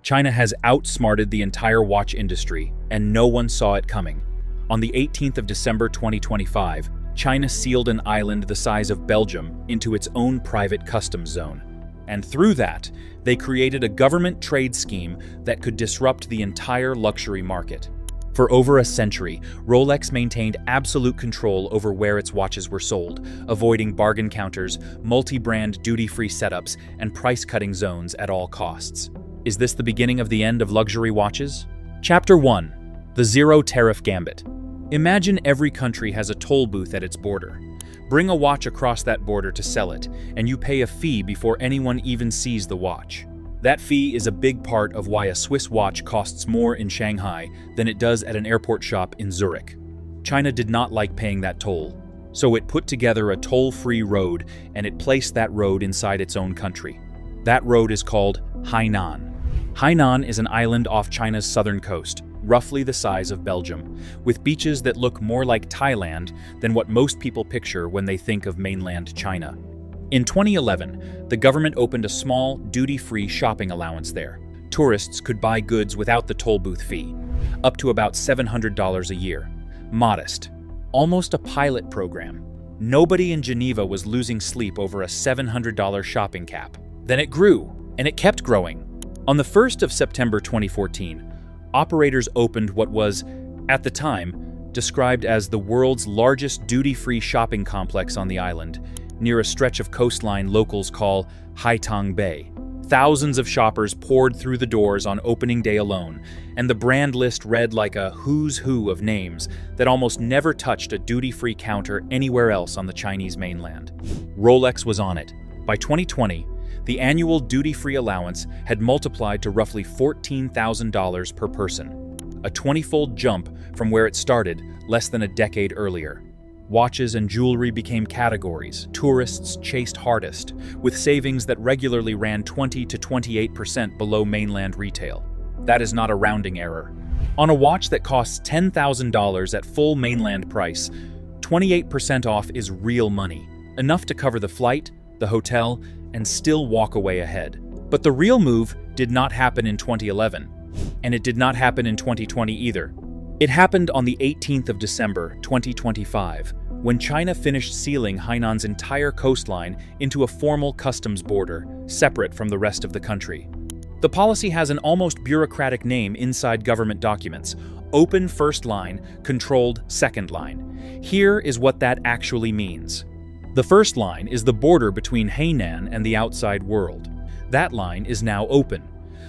China has outsmarted the entire watch industry, and no one saw it coming. On the 18th of December 2025, China sealed an island the size of Belgium into its own private customs zone. And through that, they created a government trade scheme that could disrupt the entire luxury market. For over a century, Rolex maintained absolute control over where its watches were sold, avoiding bargain counters, multi-brand duty-free setups, and price-cutting zones at all costs. Is this the beginning of the end of luxury watches? Chapter 1. The Zero-Tariff Gambit. Imagine every country has a toll booth at its border. Bring a watch across that border to sell it, and you pay a fee before anyone even sees the watch. That fee is a big part of why a Swiss watch costs more in Shanghai than it does at an airport shop in Zurich. China did not like paying that toll, so it put together a toll-free road, and it placed that road inside its own country. That road is called Hainan. Hainan is an island off China's southern coast, roughly the size of Belgium, with beaches that look more like Thailand than what most people picture when they think of mainland China. In 2011, the government opened a small, duty-free shopping allowance there. Tourists could buy goods without the toll booth fee, up to about $700 a year. Modest. Almost a pilot program. Nobody in Geneva was losing sleep over a $700 shopping cap. Then it grew, and it kept growing. On the 1st of September 2014, operators opened what was, at the time, described as the world's largest duty-free shopping complex on the island, near a stretch of coastline locals call Haitang Bay. Thousands of shoppers poured through the doors on opening day alone, and the brand list read like a who's who of names that almost never touched a duty-free counter anywhere else on the Chinese mainland. Rolex was on it. By 2020, the annual duty-free allowance had multiplied to roughly $14,000 per person, a 20-fold jump from where it started less than a decade earlier. Watches and jewelry became categories tourists chased hardest, with savings that regularly ran 20 to 28% below mainland retail. That is not a rounding error. On a watch that costs $10,000 at full mainland price, 28% off is real money, enough to cover the flight, the hotel, and still walk away ahead. But the real move did not happen in 2011, and it did not happen in 2020 either. It happened on the 18th of December, 2025, when China finished sealing Hainan's entire coastline into a formal customs border, separate from the rest of the country. The policy has an almost bureaucratic name inside government documents: open first line, controlled second line. Here is what that actually means. The first line is the border between Hainan and the outside world. That line is now open.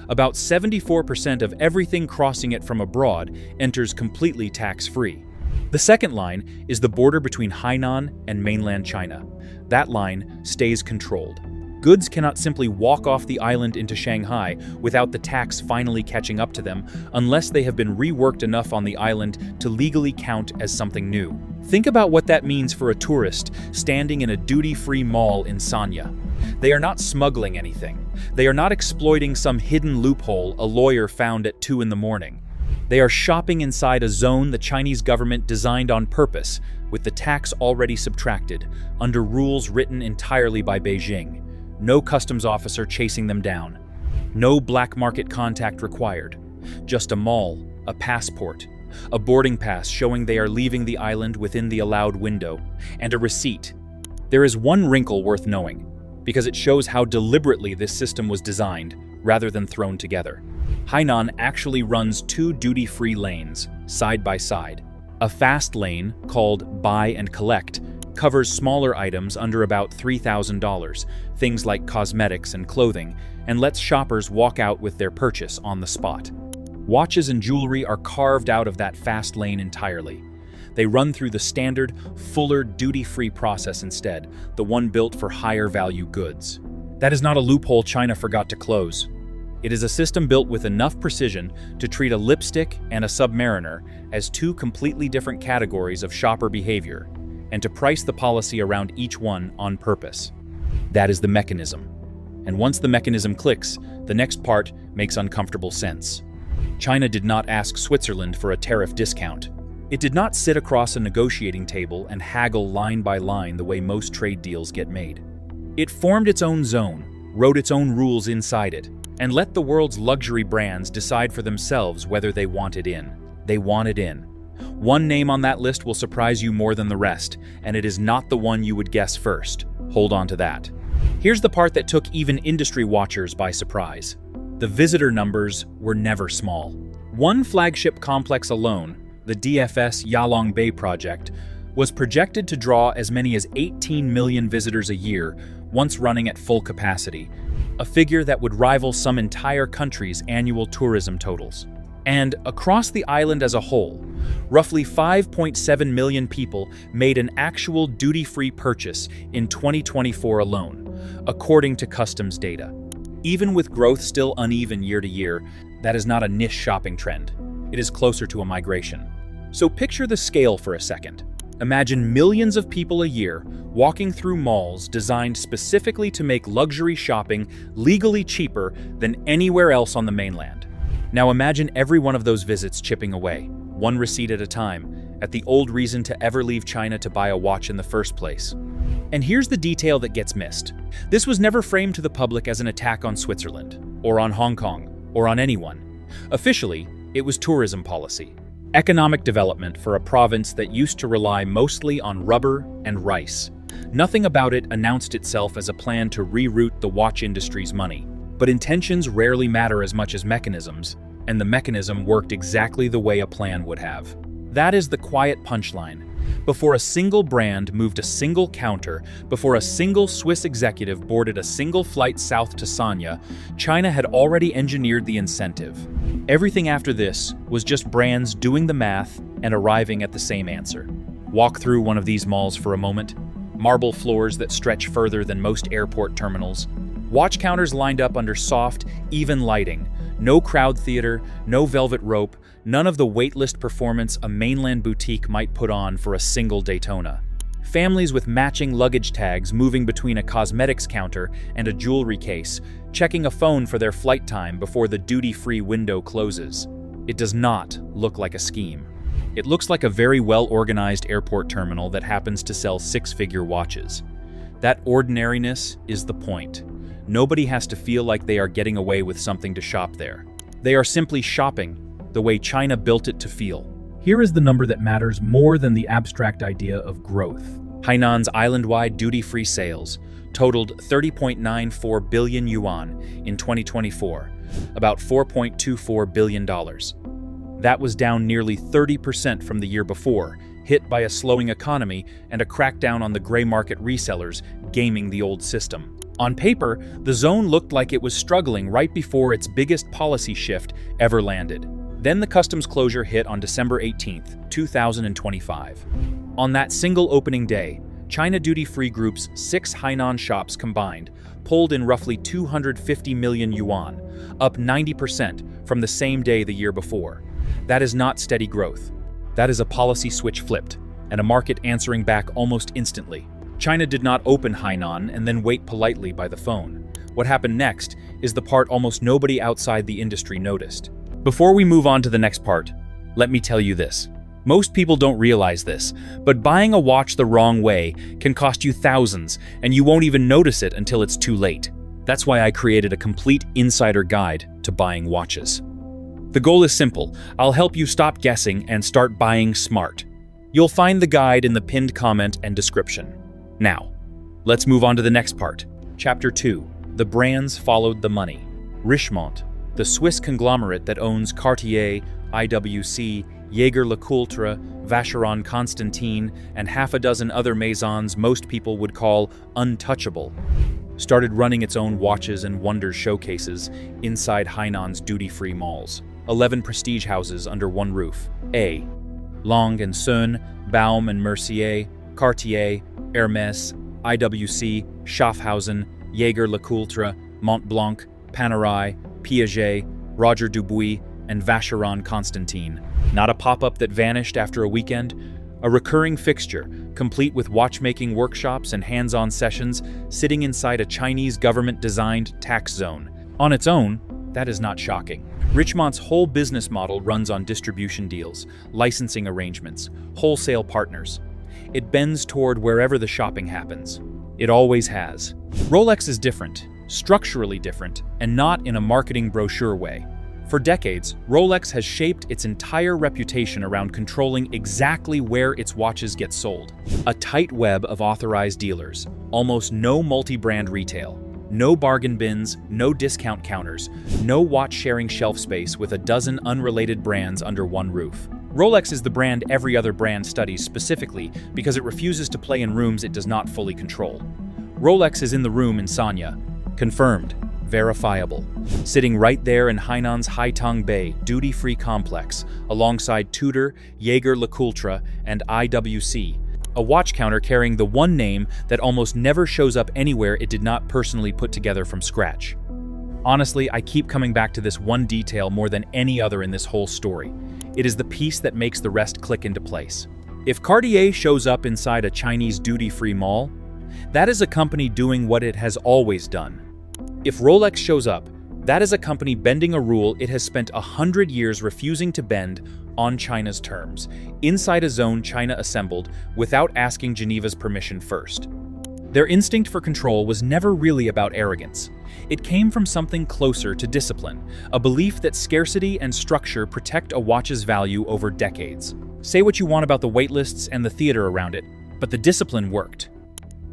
About 74% of everything crossing it from abroad enters completely tax-free. The second line is the border between Hainan and mainland China. That line stays controlled. Goods cannot simply walk off the island into Shanghai without the tax finally catching up to them, unless they have been reworked enough on the island to legally count as something new. Think about what that means for a tourist standing in a duty-free mall in Sanya. They are not smuggling anything. They are not exploiting some hidden loophole a lawyer found at 2 in the morning. They are shopping inside a zone the Chinese government designed on purpose, with the tax already subtracted, under rules written entirely by Beijing. No customs officer chasing them down. No black market contact required. Just a mall, a passport, a boarding pass showing they are leaving the island within the allowed window, and a receipt. There is one wrinkle worth knowing, because it shows how deliberately this system was designed, rather than thrown together. Hainan actually runs 2 duty-free lanes, side by side. A fast lane, called Buy and Collect, covers smaller items under about $3,000, things like cosmetics and clothing, and lets shoppers walk out with their purchase on the spot. Watches and jewelry are carved out of that fast lane entirely. They run through the standard, fuller duty-free process instead, the one built for higher value goods. That is not a loophole China forgot to close. It is a system built with enough precision to treat a lipstick and a submariner as 2 completely different categories of shopper behavior, and to price the policy around each one on purpose. That is the mechanism. And once the mechanism clicks, the next part makes uncomfortable sense. China did not ask Switzerland for a tariff discount. It did not sit across a negotiating table and haggle line by line the way most trade deals get made. It formed its own zone, wrote its own rules inside it, and let the world's luxury brands decide for themselves whether they want it in. They want it in. One name on that list will surprise you more than the rest, and it is not the one you would guess first. Hold on to that. Here's the part that took even industry watchers by surprise. The visitor numbers were never small. One flagship complex alone, the DFS Yalongbei project, was projected to draw as many as 18 million visitors a year once running at full capacity, a figure that would rival some entire country's annual tourism totals. And across the island as a whole, roughly 5.7 million people made an actual duty-free purchase in 2024 alone, according to customs data. Even with growth still uneven year to year, that is not a niche shopping trend. It is closer to a migration. So picture the scale for a second. Imagine millions of people a year walking through malls designed specifically to make luxury shopping legally cheaper than anywhere else on the mainland. Now imagine every one of those visits chipping away, one receipt at a time, at the old reason to ever leave China to buy a watch in the first place. And here's the detail that gets missed. This was never framed to the public as an attack on Switzerland, or on Hong Kong, or on anyone. Officially, it was tourism policy. Economic development for a province that used to rely mostly on rubber and rice. Nothing about it announced itself as a plan to reroute the watch industry's money. But intentions rarely matter as much as mechanisms, and the mechanism worked exactly the way a plan would have. That is the quiet punchline. Before a single brand moved a single counter, before a single Swiss executive boarded a single flight south to Sanya, China had already engineered the incentive. Everything after this was just brands doing the math and arriving at the same answer. Walk through one of these malls for a moment. Marble floors that stretch further than most airport terminals. Watch counters lined up under soft, even lighting. No crowd theater, no velvet rope, none of the waitlist performance a mainland boutique might put on for a single Daytona. Families with matching luggage tags moving between a cosmetics counter and a jewelry case, checking a phone for their flight time before the duty-free window closes. It does not look like a scheme. It looks like a very well-organized airport terminal that happens to sell six-figure watches. That ordinariness is the point. Nobody has to feel like they are getting away with something to shop there. They are simply shopping the way China built it to feel. Here is the number that matters more than the abstract idea of growth. Hainan's island-wide duty-free sales totaled 30.94 billion yuan in 2024, about $4.24 billion. That was down nearly 30% from the year before, hit by a slowing economy and a crackdown on the gray market resellers gaming the old system. On paper, the zone looked like it was struggling right before its biggest policy shift ever landed. Then the customs closure hit on December 18, 2025. On that single opening day, China Duty Free Group's 6 Hainan shops combined pulled in roughly 250 million yuan, up 90% from the same day the year before. That is not steady growth. That is a policy switch flipped, and a market answering back almost instantly. China did not open Hainan and then wait politely by the phone. What happened next is the part almost nobody outside the industry noticed. Before we move on to the next part, let me tell you this. Most people don't realize this, but buying a watch the wrong way can cost you thousands, and you won't even notice it until it's too late. That's why I created a complete insider guide to buying watches. The goal is simple. I'll help you stop guessing and start buying smart. You'll find the guide in the pinned comment and description. Now, let's move on to the next part. Chapter 2. The brands followed the money. Richemont, the Swiss conglomerate that owns Cartier, IWC, Jaeger-LeCoultre, Vacheron Constantin, and half a dozen other maisons most people would call untouchable, started running its own watches and wonders showcases inside Hainan's duty-free malls. 11 prestige houses under one roof. A. Lang & Söhne, Baum & Mercier, Cartier, Hermès, IWC, Schaffhausen, Jaeger-LeCoultre, Montblanc, Panerai, Piaget, Roger Dubuis, and Vacheron Constantin. Not a pop-up that vanished after a weekend, a recurring fixture, complete with watchmaking workshops and hands-on sessions sitting inside a Chinese government-designed tax zone. On its own, that is not shocking. Richemont's whole business model runs on distribution deals, licensing arrangements, wholesale partners. It bends toward wherever the shopping happens. It always has. Rolex is different. structurally different, and not in a marketing brochure way. For decades, Rolex has shaped its entire reputation around controlling exactly where its watches get sold. A tight web of authorized dealers, almost no multi-brand retail, no bargain bins, no discount counters, no watch-sharing shelf space with a dozen unrelated brands under one roof. Rolex is the brand every other brand studies specifically because it refuses to play in rooms it does not fully control. Rolex is in the room in Sanya. Confirmed. Verifiable. Sitting right there in Hainan's Haitang Bay duty-free complex, alongside Tudor, Jaeger-LeCoultre, and IWC, a watch counter carrying the one name that almost never shows up anywhere it did not personally put together from scratch. Honestly, I keep coming back to this one detail more than any other in this whole story. It is the piece that makes the rest click into place. If Cartier shows up inside a Chinese duty-free mall, that is a company doing what it has always done. If Rolex shows up, that is a company bending a rule it has spent 100 years refusing to bend on China's terms, inside a zone China assembled without asking Geneva's permission first. Their instinct for control was never really about arrogance. It came from something closer to discipline, a belief that scarcity and structure protect a watch's value over decades. Say what you want about the waitlists and the theater around it, but the discipline worked.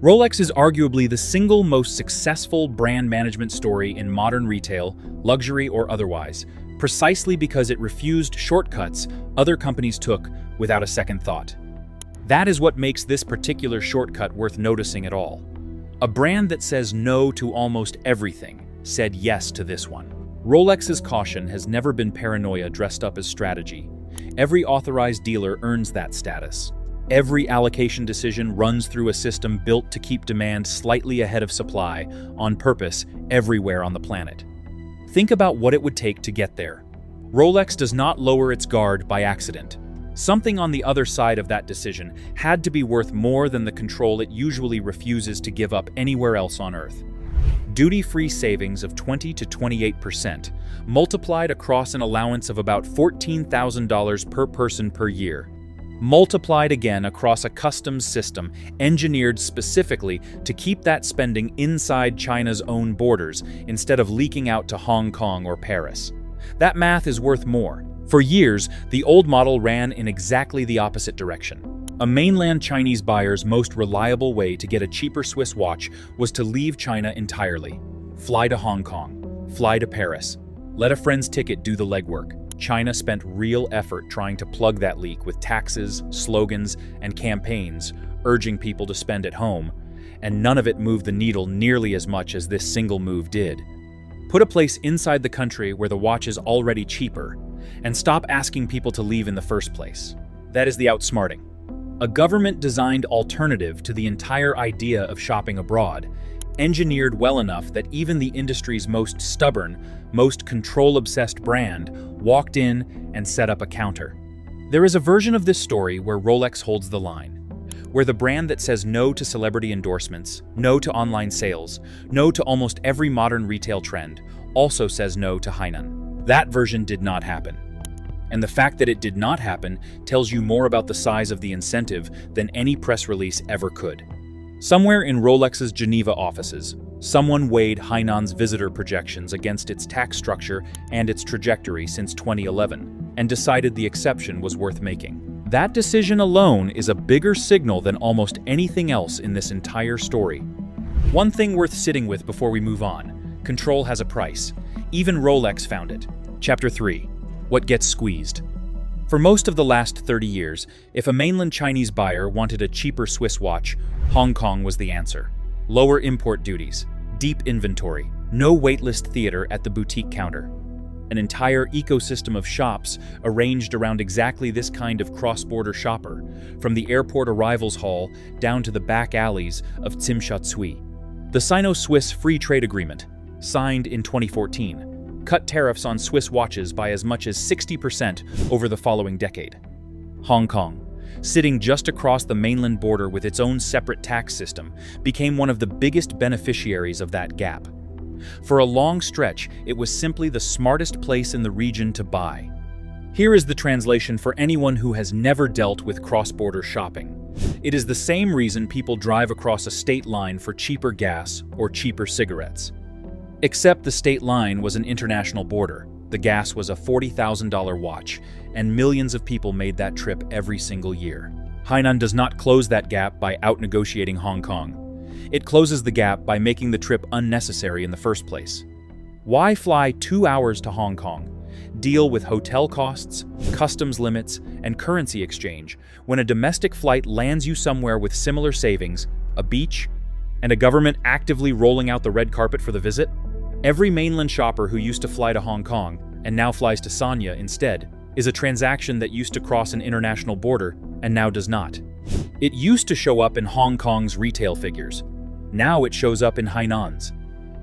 Rolex is arguably the single most successful brand management story in modern retail, luxury or otherwise, precisely because it refused shortcuts other companies took without a second thought. That is what makes this particular shortcut worth noticing at all. A brand that says no to almost everything said yes to this one. Rolex's caution has never been paranoia dressed up as strategy. Every authorized dealer earns that status. Every allocation decision runs through a system built to keep demand slightly ahead of supply, on purpose, everywhere on the planet. Think about what it would take to get there. Rolex does not lower its guard by accident. Something on the other side of that decision had to be worth more than the control it usually refuses to give up anywhere else on Earth. Duty-free savings of 20 to 28%, multiplied across an allowance of about $14,000 per person per year. Multiplied again across a customs system engineered specifically to keep that spending inside China's own borders instead of leaking out to Hong Kong or Paris. That math is worth more. For years, the old model ran in exactly the opposite direction. A mainland Chinese buyer's most reliable way to get a cheaper Swiss watch was to leave China entirely. Fly to Hong Kong, fly to Paris, let a friend's ticket do the legwork. China spent real effort trying to plug that leak with taxes, slogans, and campaigns, urging people to spend at home, and none of it moved the needle nearly as much as this single move did. Put a place inside the country where the watch is already cheaper, and stop asking people to leave in the first place. That is the outsmarting. A government-designed alternative to the entire idea of shopping abroad, engineered well enough that even the industry's most stubborn, most control-obsessed brand walked in and set up a counter. There is a version of this story where Rolex holds the line, where the brand that says no to celebrity endorsements, no to online sales, no to almost every modern retail trend, also says no to Hainan. That version did not happen. And the fact that it did not happen tells you more about the size of the incentive than any press release ever could. Somewhere in Rolex's Geneva offices, someone weighed Hainan's visitor projections against its tax structure and its trajectory since 2011, and decided the exception was worth making. That decision alone is a bigger signal than almost anything else in this entire story. One thing worth sitting with before we move on: control has a price. Even Rolex found it. Chapter 3. What gets squeezed? For most of the last 30 years, if a mainland Chinese buyer wanted a cheaper Swiss watch, Hong Kong was the answer. Lower import duties, deep inventory, no waitlist theater at the boutique counter. An entire ecosystem of shops arranged around exactly this kind of cross-border shopper, from the airport arrivals hall down to the back alleys of Tsim The Sino-Swiss Free Trade Agreement, signed in 2014, cut tariffs on Swiss watches by as much as 60% over the following decade. Hong Kong, sitting just across the mainland border with its own separate tax system, became one of the biggest beneficiaries of that gap. For a long stretch, it was simply the smartest place in the region to buy. Here is the translation for anyone who has never dealt with cross-border shopping. It is the same reason people drive across a state line for cheaper gas or cheaper cigarettes. Except the state line was an international border, the gas was a $40,000 watch, and millions of people made that trip every single year. Hainan does not close that gap by out-negotiating Hong Kong. It closes the gap by making the trip unnecessary in the first place. Why fly 2 hours to Hong Kong, deal with hotel costs, customs limits, and currency exchange when a domestic flight lands you somewhere with similar savings, a beach, and a government actively rolling out the red carpet for the visit? Every mainland shopper who used to fly to Hong Kong and now flies to Sanya instead is a transaction that used to cross an international border and now does not. It used to show up in Hong Kong's retail figures. Now it shows up in Hainan's.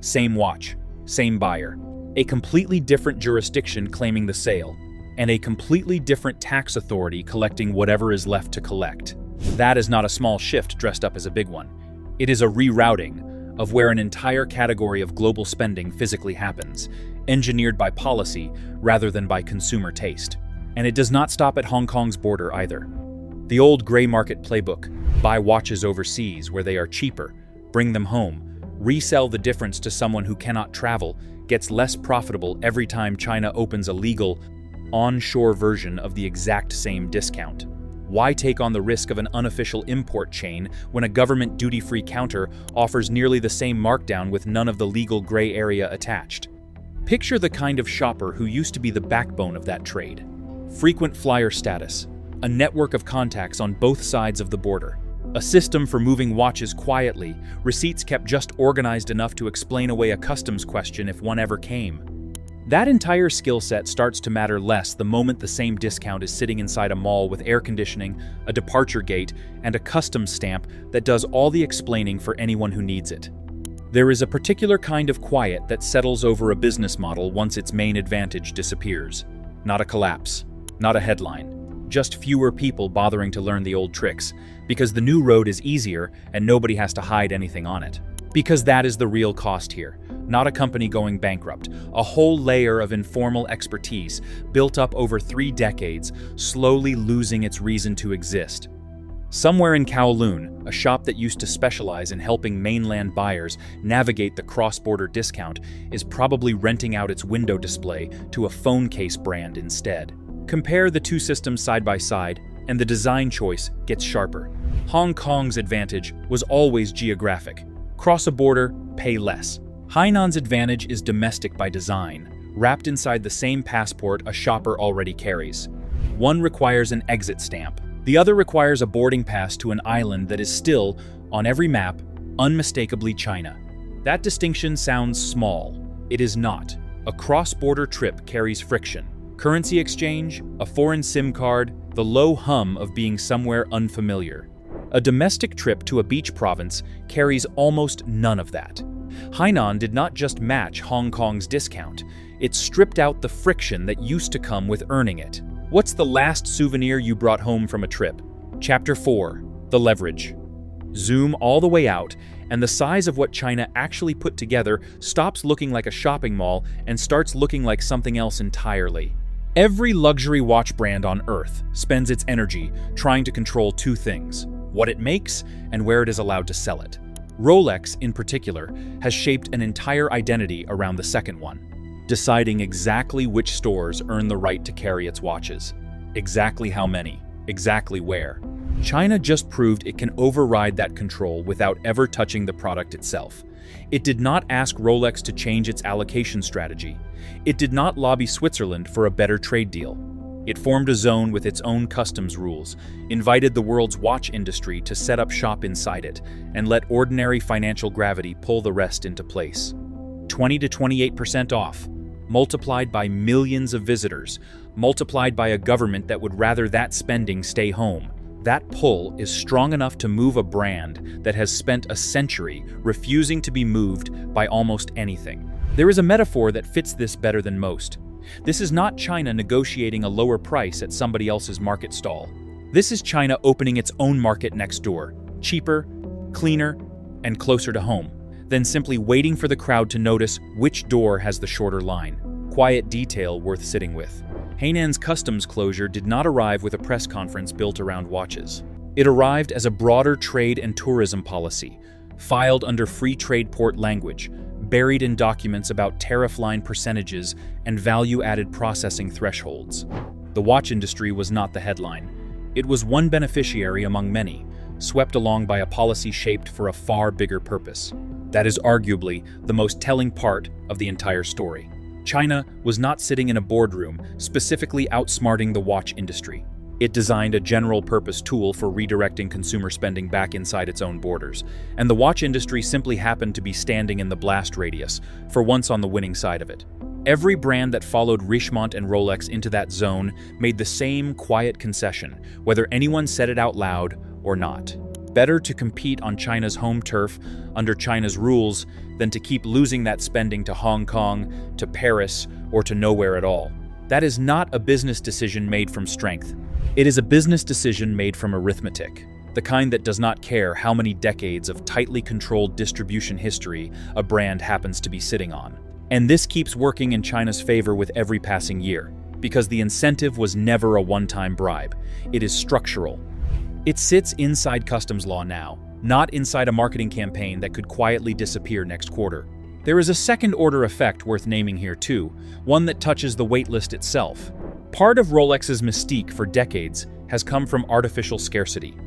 Same watch, same buyer, a completely different jurisdiction claiming the sale, and a completely different tax authority collecting whatever is left to collect. That is not a small shift dressed up as a big one. It is a rerouting of where an entire category of global spending physically happens, engineered by policy rather than by consumer taste. And it does not stop at Hong Kong's border either. The old gray market playbook, buy watches overseas where they are cheaper, bring them home, resell the difference to someone who cannot travel, gets less profitable every time China opens a legal, onshore version of the exact same discount. Why take on the risk of an unofficial import chain when a government duty-free counter offers nearly the same markdown with none of the legal gray area attached? Picture the kind of shopper who used to be the backbone of that trade. Frequent flyer status, a network of contacts on both sides of the border, a system for moving watches quietly, receipts kept just organized enough to explain away a customs question if one ever came. That entire skill set starts to matter less the moment the same discount is sitting inside a mall with air conditioning, a departure gate, and a customs stamp that does all the explaining for anyone who needs it. There is a particular kind of quiet that settles over a business model once its main advantage disappears. Not a collapse, not a headline, just fewer people bothering to learn the old tricks, because the new road is easier and nobody has to hide anything on it. Because that is the real cost here, not a company going bankrupt, a whole layer of informal expertise built up over 3 decades, slowly losing its reason to exist. Somewhere in Kowloon, a shop that used to specialize in helping mainland buyers navigate the cross-border discount is probably renting out its window display to a phone case brand instead. Compare the two systems side by side, and the design choice gets sharper. Hong Kong's advantage was always geographic. Cross a border, pay less. Hainan's advantage is domestic by design, wrapped inside the same passport a shopper already carries. One requires an exit stamp. The other requires a boarding pass to an island that is still, on every map, unmistakably China. That distinction sounds small. It is not. A cross-border trip carries friction. Currency exchange, a foreign SIM card, the low hum of being somewhere unfamiliar. A domestic trip to a beach province carries almost none of that. Hainan did not just match Hong Kong's discount, it stripped out the friction that used to come with earning it. What's the last souvenir you brought home from a trip? Chapter 4, The Leverage. Zoom all the way out, and the size of what China actually put together stops looking like a shopping mall and starts looking like something else entirely. Every luxury watch brand on Earth spends its energy trying to control 2 things: what it makes and where it is allowed to sell it. Rolex, in particular, has shaped an entire identity around the second one, deciding exactly which stores earn the right to carry its watches, exactly how many, exactly where. China just proved it can override that control without ever touching the product itself. It did not ask Rolex to change its allocation strategy. It did not lobby Switzerland for a better trade deal. It formed a zone with its own customs rules, invited the world's watch industry to set up shop inside it, and let ordinary financial gravity pull the rest into place. 20 to 28% off, multiplied by millions of visitors, multiplied by a government that would rather that spending stay home. That pull is strong enough to move a brand that has spent a century refusing to be moved by almost anything. There is a metaphor that fits this better than most. This is not China negotiating a lower price at somebody else's market stall. This is China opening its own market next door, cheaper, cleaner, and closer to home, than simply waiting for the crowd to notice which door has the shorter line. Quiet detail worth sitting with. Hainan's customs closure did not arrive with a press conference built around watches. It arrived as a broader trade and tourism policy, filed under free trade port language, buried in documents about tariff line percentages and value-added processing thresholds. The watch industry was not the headline. It was one beneficiary among many, swept along by a policy shaped for a far bigger purpose. That is arguably the most telling part of the entire story. China was not sitting in a boardroom specifically outsmarting the watch industry. It designed a general-purpose tool for redirecting consumer spending back inside its own borders, and the watch industry simply happened to be standing in the blast radius, for once on the winning side of it. Every brand that followed Richemont and Rolex into that zone made the same quiet concession, whether anyone said it out loud or not. Better to compete on China's home turf under China's rules than to keep losing that spending to Hong Kong, to Paris, or to nowhere at all. That is not a business decision made from strength. It is a business decision made from arithmetic, the kind that does not care how many decades of tightly controlled distribution history a brand happens to be sitting on. And this keeps working in China's favor with every passing year, because the incentive was never a one-time bribe. It is structural. It sits inside customs law now, not inside a marketing campaign that could quietly disappear next quarter. There is a second-order effect worth naming here too, one that touches the waitlist itself. Part of Rolex's mystique for decades has come from artificial scarcity,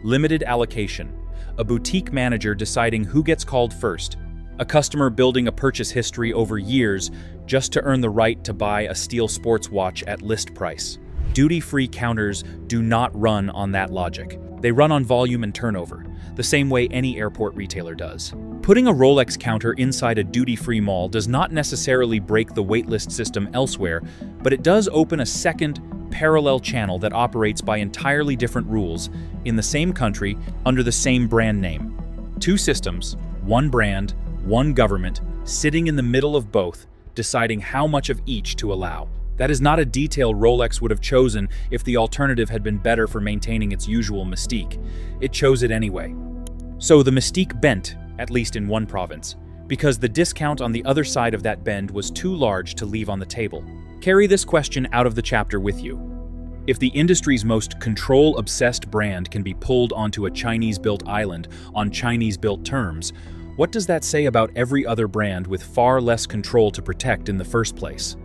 limited allocation, a boutique manager deciding who gets called first, a customer building a purchase history over years just to earn the right to buy a steel sports watch at list price. Duty-free counters do not run on that logic. They run on volume and turnover, the same way any airport retailer does. Putting a Rolex counter inside a duty-free mall does not necessarily break the waitlist system elsewhere, but it does open a second, parallel channel that operates by entirely different rules in the same country under the same brand name. Two systems, one brand, one government, sitting in the middle of both, deciding how much of each to allow. That is not a detail Rolex would have chosen if the alternative had been better for maintaining its usual mystique. It chose it anyway. So the mystique bent, at least in one province, because the discount on the other side of that bend was too large to leave on the table. Carry this question out of the chapter with you. If the industry's most control-obsessed brand can be pulled onto a Chinese-built island on Chinese-built terms, what does that say about every other brand with far less control to protect in the first place?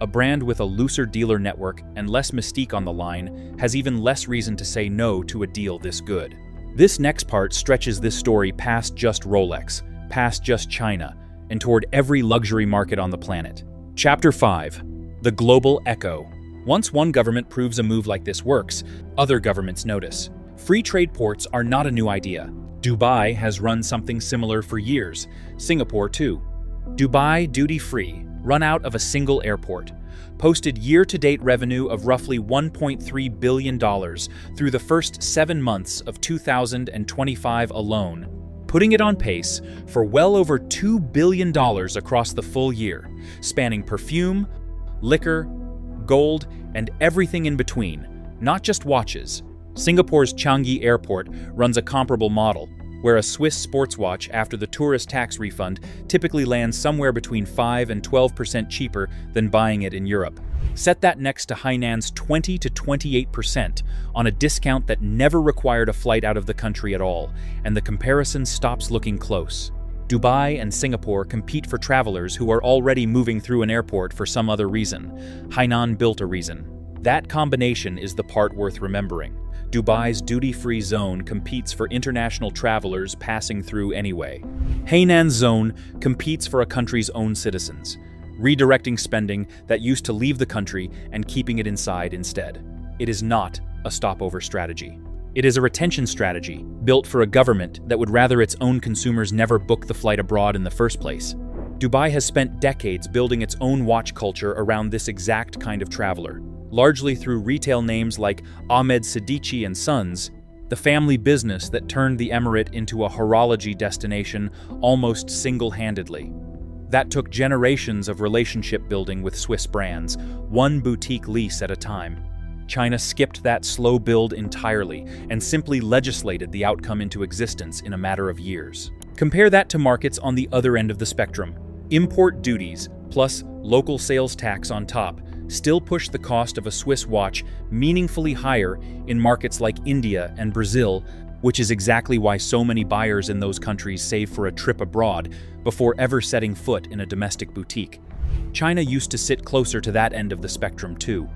A brand with a looser dealer network and less mystique on the line has even less reason to say no to a deal this good. This next part stretches this story past just Rolex, past just China, and toward every luxury market on the planet. Chapter 5. The Global Echo. Once one government proves a move like this works, other governments notice. Free trade ports are not a new idea. Dubai has run something similar for years. Singapore too. Dubai duty-free, run out of a single airport, posted year-to-date revenue of roughly $1.3 billion through the first 7 months of 2025 alone, putting it on pace for well over $2 billion across the full year, spanning perfume, liquor, gold, and everything in between, not just watches. Singapore's Changi Airport runs a comparable model, where a Swiss sports watch after the tourist tax refund typically lands somewhere between 5 and 12% cheaper than buying it in Europe. Set that next to Hainan's 20 to 28% on a discount that never required a flight out of the country at all, and the comparison stops looking close. Dubai and Singapore compete for travelers who are already moving through an airport for some other reason. Hainan built a reason. That combination is the part worth remembering. Dubai's duty-free zone competes for international travelers passing through anyway. Hainan's zone competes for a country's own citizens, redirecting spending that used to leave the country and keeping it inside instead. It is not a stopover strategy. It is a retention strategy built for a government that would rather its own consumers never book the flight abroad in the first place. Dubai has spent decades building its own watch culture around this exact kind of traveler, largely through retail names like Ahmed Sidici and Sons, the family business that turned the emirate into a horology destination almost single-handedly. That took generations of relationship building with Swiss brands, one boutique lease at a time. China skipped that slow build entirely and simply legislated the outcome into existence in a matter of years. Compare that to markets on the other end of the spectrum. Import duties, plus local sales tax on top, still push the cost of a Swiss watch meaningfully higher in markets like India and Brazil which is exactly why so many buyers in those countries save for a trip abroad before ever setting foot in a domestic boutique. China used to sit closer to that end of the spectrum too.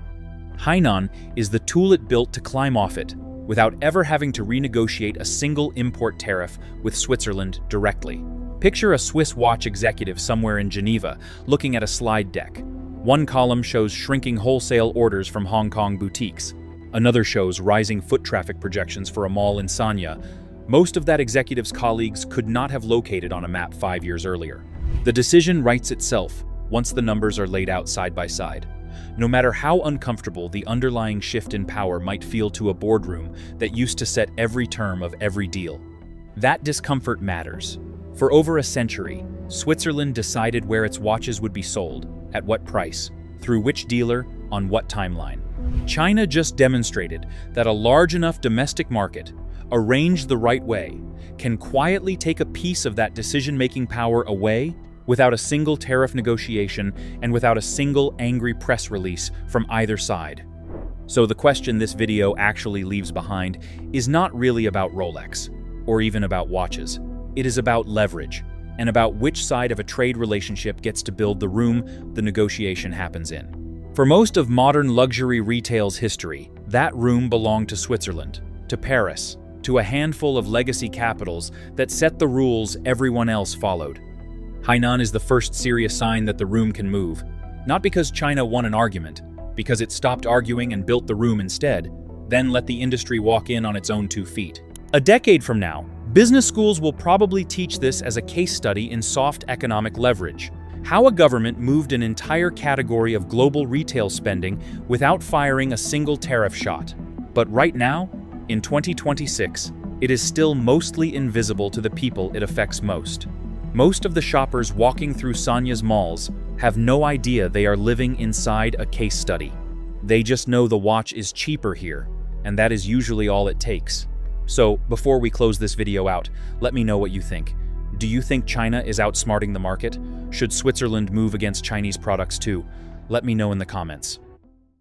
Hainan is the tool it built to climb off it, without ever having to renegotiate a single import tariff with Switzerland directly. Picture a Swiss watch executive somewhere in Geneva looking at a slide deck. One column shows shrinking wholesale orders from Hong Kong boutiques. Another shows rising foot traffic projections for a mall in Sanya. Most of that executive's colleagues could not have located on a map 5 years earlier. The decision writes itself once the numbers are laid out side by side. No matter how uncomfortable the underlying shift in power might feel to a boardroom that used to set every term of every deal. That discomfort matters. For over a century, Switzerland decided where its watches would be sold, at what price, through which dealer, on what timeline. China just demonstrated that a large enough domestic market, arranged the right way, can quietly take a piece of that decision-making power away without a single tariff negotiation and without a single angry press release from either side. So the question this video actually leaves behind is not really about Rolex, or even about watches. It is about leverage, and about which side of a trade relationship gets to build the room the negotiation happens in. For most of modern luxury retail's history, that room belonged to Switzerland, to Paris, to a handful of legacy capitals that set the rules everyone else followed. Hainan is the first serious sign that the room can move, not because China won an argument, because it stopped arguing and built the room instead, then let the industry walk in on its own 2 feet. A decade from now, business schools will probably teach this as a case study in soft economic leverage, how a government moved an entire category of global retail spending without firing a single tariff shot. But right now, in 2026, it is still mostly invisible to the people it affects most. Most of the shoppers walking through Sanya's malls have no idea they are living inside a case study. They just know the watch is cheaper here, and that is usually all it takes. So, before we close this video out, let me know what you think. Do you think China is outsmarting the market? Should Switzerland move against Chinese products too? Let me know in the comments.